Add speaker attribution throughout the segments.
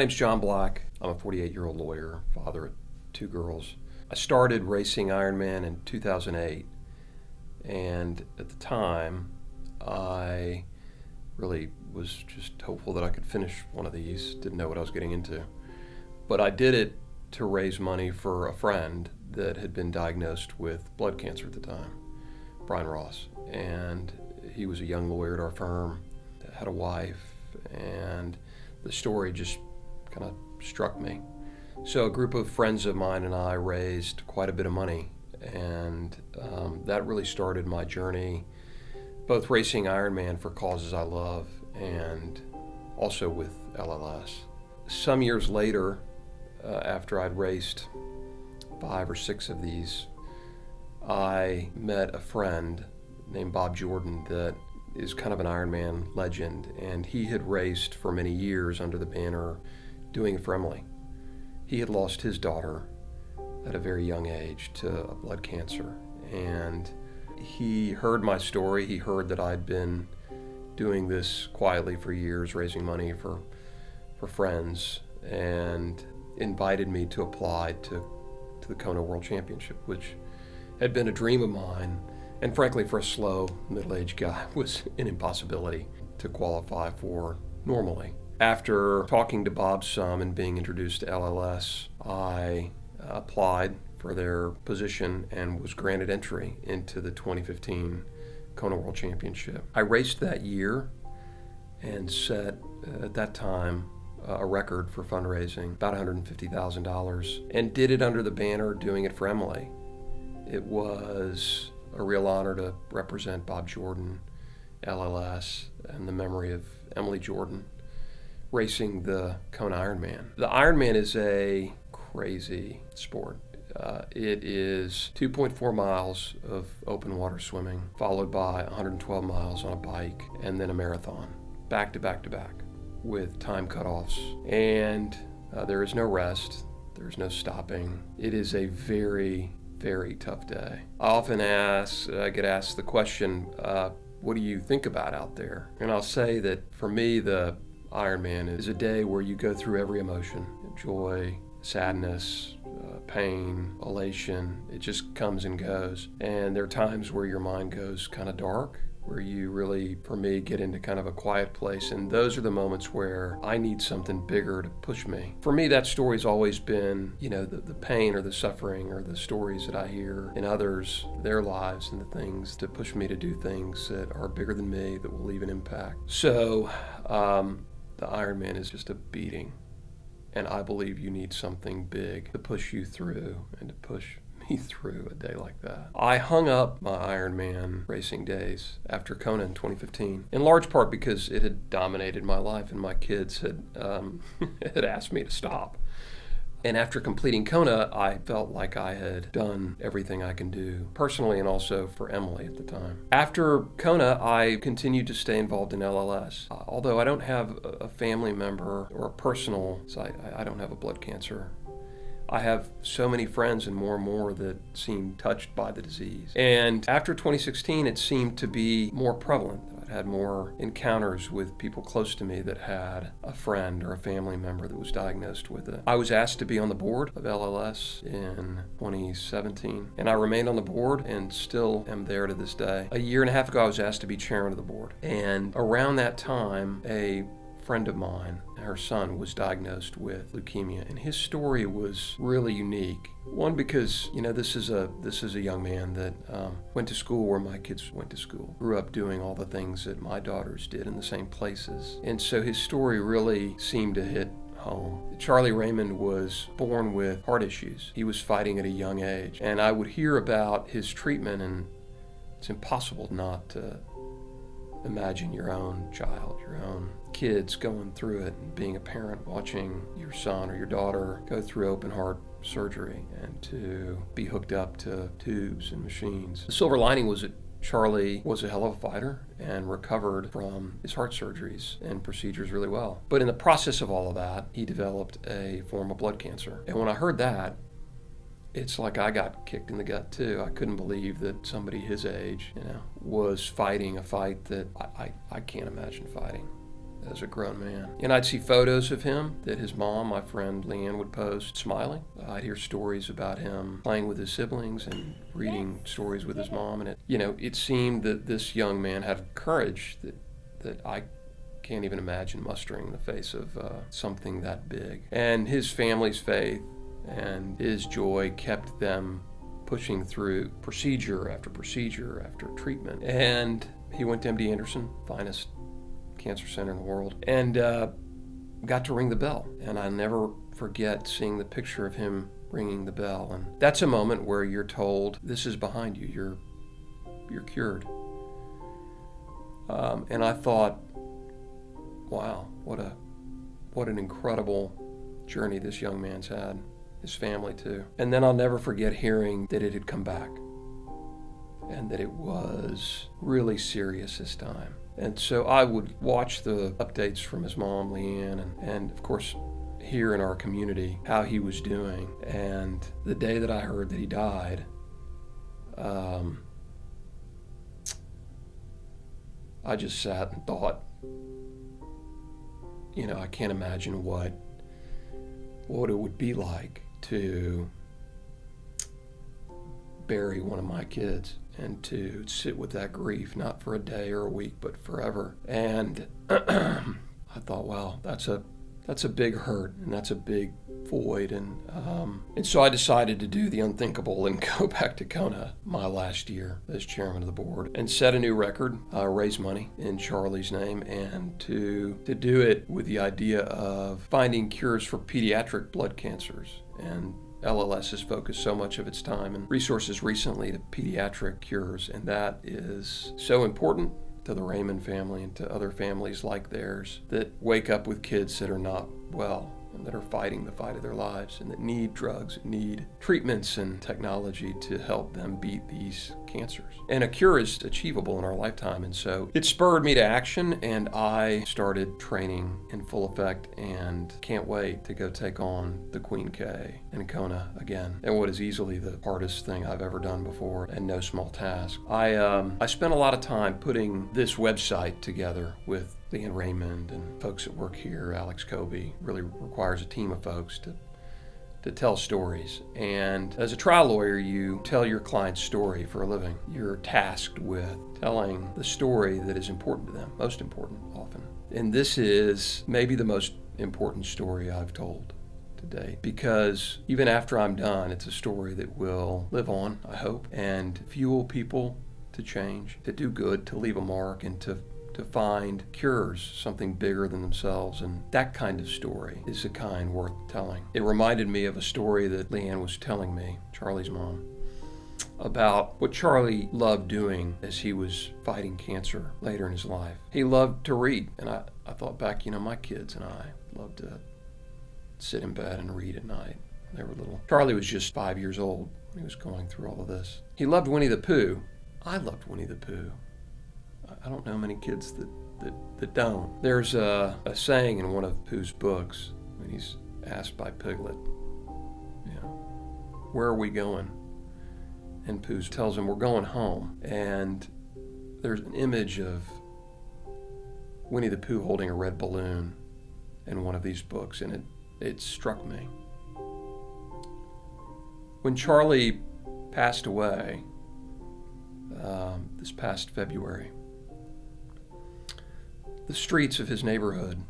Speaker 1: My name's John Black. I'm a 48-year-old lawyer, father of 2 girls. I started racing Ironman in 2008, and at the time, I really was just hopeful that I could finish one of these. Didn't know what I was getting into. But I did it to raise money for a friend that had been diagnosed with blood cancer at the time, Brian Ross. And he was a young lawyer at our firm, had a wife, and the story just kind of struck me. So a group of friends of mine and I raised quite a bit of money, and that really started my journey, both racing Ironman for causes I love and also with LLS. Some years later, after I'd raced 5 or 6 of these, I met a friend named Bob Jordan that is kind of an Ironman legend, and he had raced for many years under the banner Doing It for Emily. He had lost his daughter at a very young age to a blood cancer, and he heard my story. He heard that I'd been doing this quietly for years, raising money for friends, and invited me to apply to the Kona World Championship, which had been a dream of mine, and frankly, for a slow, middle-aged guy, was an impossibility to qualify for normally. After talking to Bob some and being introduced to LLS, I applied for their position and was granted entry into the 2015 Kona World Championship. I raced that year and set, at that time, a record for fundraising, about $150,000, and did it under the banner Doing It for Emily. It was a real honor to represent Bob Jordan, LLS, and the memory of Emily Jordan racing the Kona Ironman. The Ironman is a crazy sport. It is 2.4 miles of open water swimming, followed by 112 miles on a bike, and then a marathon, back to back to back, with time cutoffs. And there is no rest, there's no stopping. It is a very, very tough day. I often get asked the question, what do you think about out there? And I'll say that for me, the Ironman is a day where you go through every emotion: joy, sadness, pain, elation. It just comes and goes. And there are times where your mind goes kind of dark, where you really, for me, get into kind of a quiet place. And those are the moments where I need something bigger to push me. For me, that story's always been, the pain or the suffering or the stories that I hear in others, their lives, and the things to push me to do things that are bigger than me, that will leave an impact. So the Ironman is just a beating. And I believe you need something big to push you through and to push me through a day like that. I hung up my Ironman racing days after Kona in 2015, in large part because it had dominated my life and my kids had had asked me to stop. And after completing Kona, I felt like I had done everything I can do personally and also for Emily at the time. After Kona, I continued to stay involved in LLS. Although I don't have a family member or a personal, so I don't have a blood cancer. I have so many friends and more that seem touched by the disease. And after 2016, it seemed to be more prevalent. I had more encounters with people close to me that had a friend or a family member that was diagnosed with it. I was asked to be on the board of LLS in 2017, and I remained on the board and still am there to this day. A year and a half ago, I was asked to be chairman of the board. And around that time, a friend of mine, her son, was diagnosed with leukemia, and his story was really unique. One, because this is a young man that went to school where my kids went to school, grew up doing all the things that my daughters did in the same places, and so his story really seemed to hit home. Charlie Raymond was born with heart issues. He was fighting at a young age, and I would hear about his treatment, and it's impossible not to imagine your own child, your own kids going through it, and being a parent watching your son or your daughter go through open heart surgery and to be hooked up to tubes and machines. The silver lining was that Charlie was a hell of a fighter and recovered from his heart surgeries and procedures really well. But in the process of all of that, he developed a form of blood cancer. And when I heard that, it's like I got kicked in the gut too. I couldn't believe that somebody his age, was fighting a fight that I can't imagine fighting. as a grown man. And I'd see photos of him that his mom, my friend Leanne, would post smiling. I'd hear stories about him playing with his siblings and reading stories with his mom. And it seemed that this young man had courage that I can't even imagine mustering in the face of something that big. And his family's faith and his joy kept them pushing through procedure after treatment. And he went to MD Anderson, finest cancer center in the world, and got to ring the bell. And I'll never forget seeing the picture of him ringing the bell. And that's a moment where you're told, this is behind you, you're cured. And I thought, wow, what an incredible journey this young man's had, his family too. And then I'll never forget hearing that it had come back and that it was really serious this time. And so I would watch the updates from his mom, Leanne, and of course hear in our community how he was doing. And the day that I heard that he died, I just sat and thought, I can't imagine what it would be like to bury one of my kids and to sit with that grief, not for a day or a week, but forever. And I thought, wow, that's a big hurt, and that's a big void. And so I decided to do the unthinkable and go back to Kona my last year as chairman of the board and set a new record, raise money in Charlie's name, and to do it with the idea of finding cures for pediatric blood cancers. And LLS has focused so much of its time and resources recently to pediatric cures, and that is so important to the Raymond family and to other families like theirs that wake up with kids that are not well and that are fighting the fight of their lives and that need drugs, need treatments and technology to help them beat these cancers. And a cure is achievable in our lifetime. And so it spurred me to action, and I started training in full effect and can't wait to go take on the Queen K in Kona again. And what is easily the hardest thing I've ever done before, and no small task. I spent a lot of time putting this website together with Leanne Raymond and folks that work here. Alex Kobe really requires a team of folks to tell stories. And as a trial lawyer, you tell your client's story for a living. You're tasked with telling the story that is important to them, most important often. And this is maybe the most important story I've told to date, because even after I'm done, it's a story that will live on, I hope, and fuel people to change, to do good, to leave a mark, and to find cures, something bigger than themselves. And that kind of story is the kind worth telling. It reminded me of a story that Leanne was telling me, Charlie's mom, about what Charlie loved doing as he was fighting cancer later in his life. He loved to read, and I thought back, my kids and I loved to sit in bed and read at night when they were little. Charlie was just 5 years old when he was going through all of this. He loved Winnie the Pooh. I loved Winnie the Pooh. I don't know many kids that don't. There's a saying in one of Pooh's books when he's asked by Piglet, where are we going? And Pooh tells him, we're going home. And there's an image of Winnie the Pooh holding a red balloon in one of these books, and it struck me. When Charlie passed away this past February, the streets of his neighborhood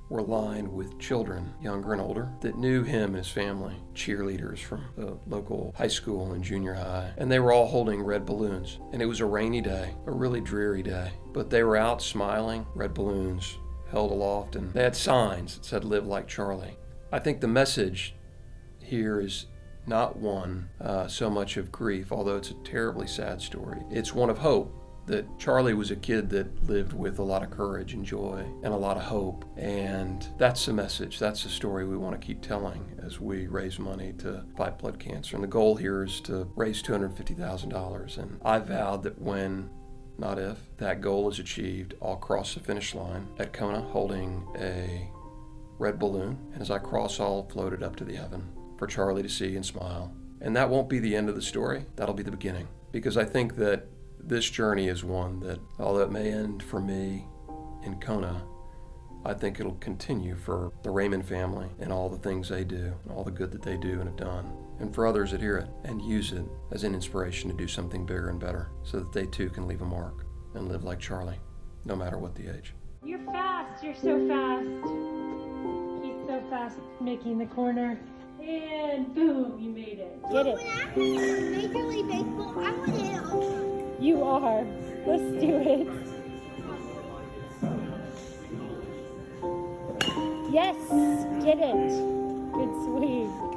Speaker 1: were lined with children, younger and older, that knew him and his family, cheerleaders from the local high school and junior high, and they were all holding red balloons. And it was a rainy day, a really dreary day, but they were out smiling, red balloons held aloft, and they had signs that said, "Live like Charlie." I think the message here is not one so much of grief, although it's a terribly sad story. It's one of hope, that Charlie was a kid that lived with a lot of courage and joy and a lot of hope. And that's the message. That's the story we want to keep telling as we raise money to fight blood cancer. And the goal here is to raise $250,000. And I vowed that when, not if, that goal is achieved, I'll cross the finish line at Kona holding a red balloon. And as I cross, I'll float it up to the heaven for Charlie to see and smile. And that won't be the end of the story. That'll be the beginning. Because I think that this journey is one that, although it may end for me in Kona, I think it'll continue for the Raymond family and all the things they do, and all the good that they do and have done, and for others that hear it and use it as an inspiration to do something bigger and better so that they too can leave a mark and live like Charlie, no matter what the age.
Speaker 2: You're fast. You're so fast. He's so fast making the corner. And boom, you made it. Get it.
Speaker 3: When I was Major League Baseball, I would hit a home run.
Speaker 2: You are. Let's do it. Yes, get it. Good swing.